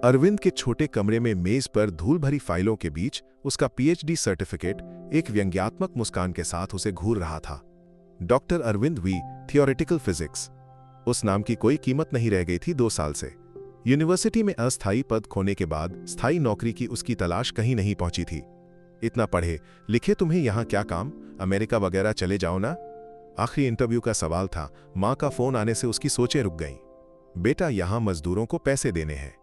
अरविंद के छोटे कमरे में मेज पर धूल भरी फाइलों के बीच उसका पीएचडी सर्टिफिकेट एक व्यंग्यात्मक मुस्कान के साथ उसे घूर रहा था। Doctor Arvind V, theoretical physics. उस नाम की कोई कीमत नहीं रह गई थी 2 साल से। यूनिवर्सिटी में अस्थायी पद खोने के बाद स्थायी नौकरी की उसकी तलाश कहीं नहीं पहुंची थी। इतना पढ़े लिखे तुम्हें यहाँ क्या काम, अमेरिका वगैरह चले जाओ ना। आखिरी इंटरव्यू का सवाल था। माँ का फोन आने से उसकी सोचें रुक गईं। बेटा, यहाँ मजदूरों को पैसे देने हैं।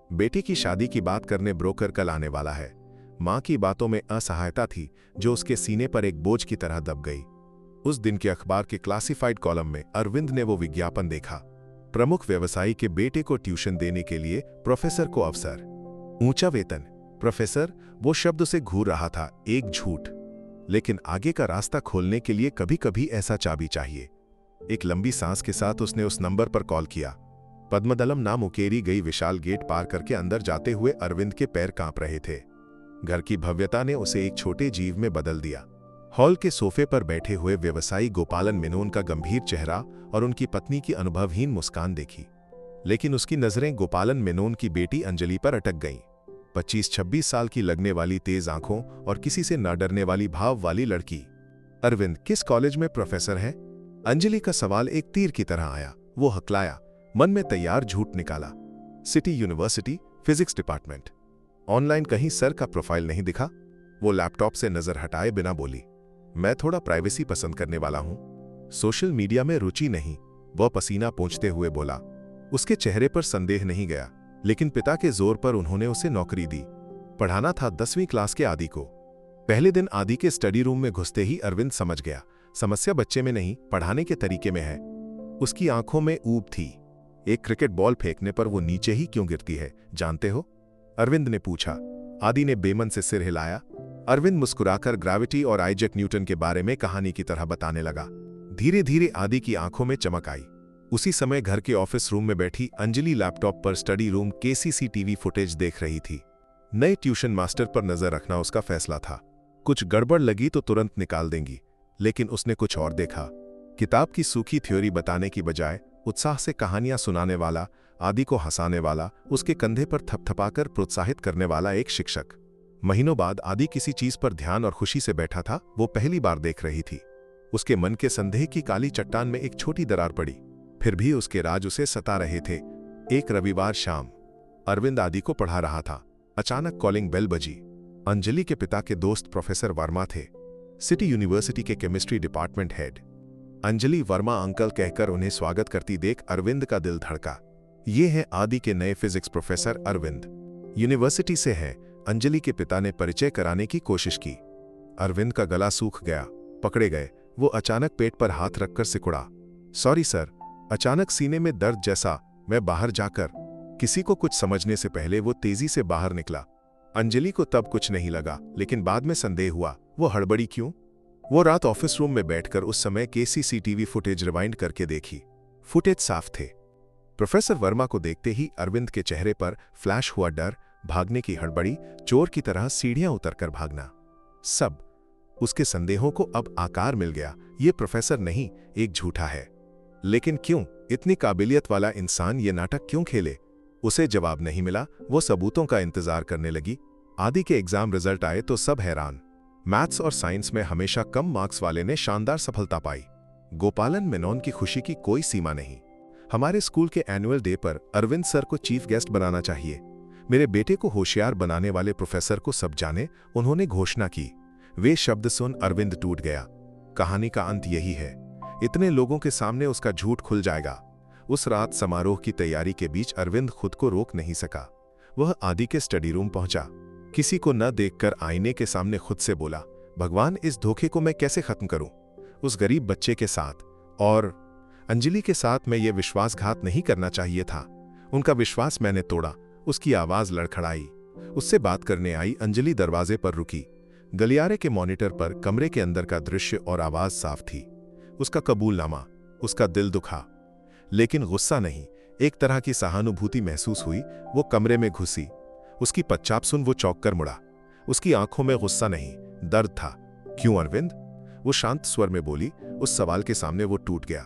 बेटी की शादी की बात करने ब्रोकर कल आने वाला है। माँ की बातों में असहायता थी जो उसके सीने पर एक बोझ की तरह दब गई। उस दिन के अखबार के क्लासिफाइड कॉलम में अरविंद ने वो विज्ञापन देखा। प्रमुख व्यवसायी के बेटे को ट्यूशन देने के लिए प्रोफेसर को अवसर, ऊंचा वेतन। प्रोफेसर, वो शब्द उसे घूर रहा था, एक झूठ। लेकिन आगे का रास्ता खोलने के लिए कभी कभी ऐसा चाबी चाहिए। एक लंबी सांस के साथ उसने उस नंबर पर कॉल किया। पद्मदलम नाम उकेरी गई विशाल गेट पार करके अंदर जाते हुए अरविंद के पैर कांप रहे थे। घर की भव्यता ने उसे एक छोटे जीव में बदल दिया। हॉल के सोफे पर बैठे हुए व्यवसायी गोपालन मेनोन का गंभीर चेहरा और उनकी पत्नी की अनुभवहीन मुस्कान देखी, लेकिन उसकी नजरें गोपालन मेनोन की बेटी अंजलि पर अटक गईं। 25-26 साल की लगने वाली तेज आंखों और किसी से न डरने वाली भाव वाली लड़की। अरविंद किस कॉलेज में प्रोफेसर है? अंजलि का सवाल एक तीर की तरह आया। वो हकलाया, मन में तैयार झूठ निकाला। City university, physics department. Online कहीं सर का प्रोफाइल नहीं दिखा? वो लैपटॉप से नजर हटाए बिना बोली, मैं थोड़ा प्राइवेसी पसंद करने वाला हूं, सोशल मीडिया में रुचि नहीं। वह पसीना पोंछते हुए बोला। उसके चेहरे पर संदेह नहीं गया, लेकिन पिता के जोर पर उन्होंने उसे नौकरी दी। पढ़ाना था 10वीं क्लास के आदि को। पहले दिन आदि के स्टडी रूम में घुसते ही अरविंद समझ गया, समस्या बच्चे में नहीं, पढ़ाने के तरीके में है। उसकी आंखों में ऊब थी। एक क्रिकेट बॉल फेंकने पर वो नीचे ही क्यों गिरती है, जानते हो? अरविंद ने पूछा। आदि ने बेमन से सिर हिलाया। अरविंद मुस्कुराकर ग्रेविटी और आइजैक न्यूटन के बारे में कहानी की तरह बताने लगा। धीरे धीरे आदि की आंखों में चमक आई। उसी समय घर के ऑफिस रूम में बैठी अंजलि लैपटॉप पर स्टडी रूम के सीसीटीवी फुटेज देख रही थी। नए ट्यूशन मास्टर पर नजर रखना उसका फैसला था। कुछ गड़बड़ लगी तो तुरंत निकाल देंगी, लेकिन उसने कुछ और देखा। किताब की सूखी थ्योरी बताने की बजाय उत्साह से कहानियां सुनाने वाला, आदि को हंसाने वाला, उसके कंधे पर थपथपाकर प्रोत्साहित करने वाला एक शिक्षक। महीनों बाद आदि किसी चीज पर ध्यान और खुशी से बैठा था। वो पहली बार देख रही थी। उसके मन के संदेह की काली चट्टान में एक छोटी दरार पड़ी, फिर भी उसके राज उसे सता रहे थे। एक रविवार शाम अरविंद आदि को पढ़ा रहा था। अचानक कॉलिंग बेल बजी। अंजलि के पिता के दोस्त प्रोफेसर वर्मा थे, सिटी यूनिवर्सिटी के chemistry department head. Anjali Verma uncle कहकर उन्हें स्वागत करती देख अरविंद का दिल धड़का। ये हैं आदि के नए फिजिक्स प्रोफेसर अरविंद, यूनिवर्सिटी से हैं। अंजलि के पिता ने परिचय कराने की कोशिश की। अरविंद का गला सूख गया, पकड़े गए। वो अचानक पेट पर हाथ रखकर सिकुड़ा। Sorry sir. अचानक सीने में दर्द जैसा। मैं बाहर जाकर। किसी को कुछ समझने से पहले वो तेजी से बाहर निकला। अंजलि को तब कुछ नहीं लगा, लेकिन बाद में संदेह हुआ, वो हड़बड़ी क्यों? वो रात ऑफिस रूम में बैठकर उस समय के सीसीटीवी फुटेज रिवाइंड करके देखी। फुटेज साफ थे। प्रोफेसर वर्मा को देखते ही अरविंद के चेहरे पर फ्लैश हुआ डर, भागने की हड़बड़ी, चोर की तरह सीढ़ियां उतरकर भागना। सब। उसके संदेहों को अब आकार मिल गया। ये प्रोफेसर नहीं, एक झूठा है। लेकिन क्यों? इतनी काबिलियत वाला इंसान ये नाटक क्यों खेले? उसे जवाब नहीं मिला। वो सबूतों का इंतजार करने लगी। आदि के एग्जाम रिजल्ट आए तो सब हैरान। मैथ्स और साइंस में हमेशा कम मार्क्स वाले ने शानदार सफलता पाई। गोपालन मेनोन की खुशी की कोई सीमा नहीं। हमारे स्कूल के एनुअल डे पर अरविंद सर को चीफ गेस्ट बनाना चाहिए। मेरे बेटे को होशियार बनाने वाले प्रोफेसर को सब जाने, उन्होंने घोषणा की। वे शब्द सुन अरविंद टूट गया। कहानी का अंत यही है। इतने लोगों के सामने उसका झूठ खुल जाएगा। उस रात समारोह की तैयारी के बीच अरविंद खुद को रोक नहीं सका। वह आदि के स्टडी रूम पहुंचा। किसी को न देखकर आईने के सामने खुद से बोला, भगवान, इस धोखे को मैं कैसे खत्म करूं? उस गरीब बच्चे के साथ और अंजलि के साथ मैं ये विश्वासघात नहीं करना चाहिए था। उनका विश्वास मैंने तोड़ा। उसकी आवाज लड़खड़ाई। उससे बात करने आई अंजलि दरवाजे पर रुकी। गलियारे के मॉनिटर पर कमरे के अंदर का दृश्य और आवाज साफ थी। उसका कबूलनामा। उसका दिल दुखा, लेकिन गुस्सा नहीं। एक तरह की सहानुभूति महसूस हुई। वो कमरे में घुसी। उसकी पच्चाप सुन वो चौंक कर मुड़ा। उसकी आंखों में गुस्सा नहीं, दर्द था। क्यों अरविंद? वो शांत स्वर में बोली। उस सवाल के सामने वो टूट गया।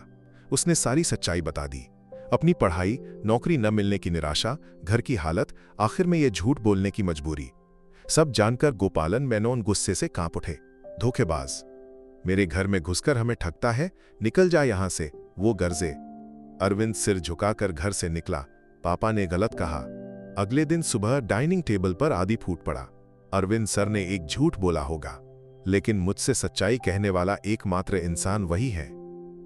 उसने सारी सच्चाई बता दी। अपनी पढ़ाई, नौकरी न मिलने की निराशा, घर की हालत, आखिर में ये झूठ बोलने की मजबूरी। सब जानकर गोपालन मेनोन गुस्से से कांप उठे। धोखेबाज, मेरे घर में घुसकर हमें ठगता है, निकल जा यहां से, वो गर्जे। अरविंद सिर झुकाकर घर से निकला। पापा ने गलत कहा। अगले दिन सुबह डाइनिंग टेबल पर आदि फूट पड़ा। अरविंद सर ने एक झूठ बोला होगा, लेकिन मुझसे सच्चाई कहने वाला एकमात्र इंसान वही है।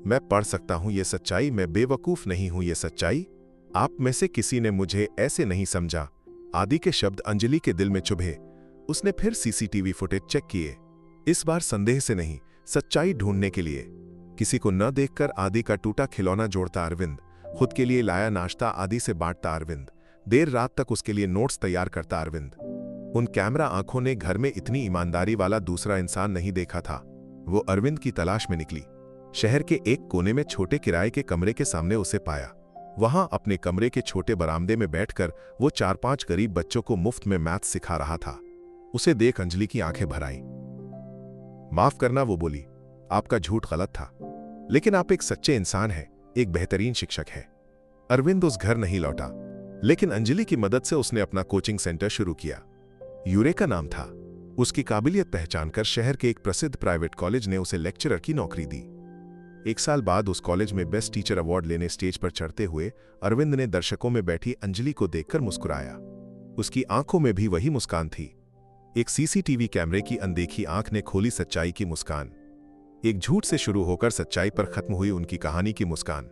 मैं पढ़ सकता हूं ये सच्चाई, मैं बेवकूफ नहीं हूं ये सच्चाई। आप में से किसी ने मुझे ऐसे नहीं समझा। आदि के शब्द अंजलि के दिल में चुभे। उसने फिर सीसीटीवी फुटेज चेक किए, इस बार संदेह से नहीं, सच्चाई ढूंढने के लिए। किसी को न देखकर आदि का टूटा खिलौना जोड़ता अरविंद, खुद के लिए लाया नाश्ता आदि से बांटता अरविंद, देर रात तक उसके लिए नोट्स तैयार करता अरविंद। उन कैमरा आंखों ने घर में इतनी ईमानदारी वाला दूसरा इंसान नहीं देखा था। वो अरविंद की तलाश में निकली। शहर के एक कोने में छोटे किराए के कमरे के सामने उसे पाया। वहां अपने कमरे के छोटे बरामदे में बैठकर वो 4-5 गरीब बच्चों को मुफ्त में मैथ सिखा रहा था। उसे देख अंजलि की आंखें भर आईं। माफ करना, वो बोली, आपका झूठ गलत था, लेकिन आप एक सच्चे इंसान हैं, एक बेहतरीन शिक्षक हैं। अरविंद उस घर नहीं लौटा, लेकिन अंजलि की मदद से उसने अपना कोचिंग सेंटर शुरू किया। यूरेका नाम था। उसकी काबिलियत पहचानकर शहर के एक प्रसिद्ध प्राइवेट कॉलेज ने उसे लेक्चरर की नौकरी दी। 1 साल बाद उस कॉलेज में बेस्ट टीचर अवार्ड लेने स्टेज पर चढ़ते हुए अरविंद ने दर्शकों में बैठी अंजलि को देखकर मुस्कुराया। उसकी आंखों में भी वही मुस्कान थी। एक सीसीटीवी कैमरे की अनदेखी आंख ने खोली सच्चाई की मुस्कान। एक झूठ से शुरू होकर सच्चाई पर खत्म हुई उनकी कहानी की मुस्कान।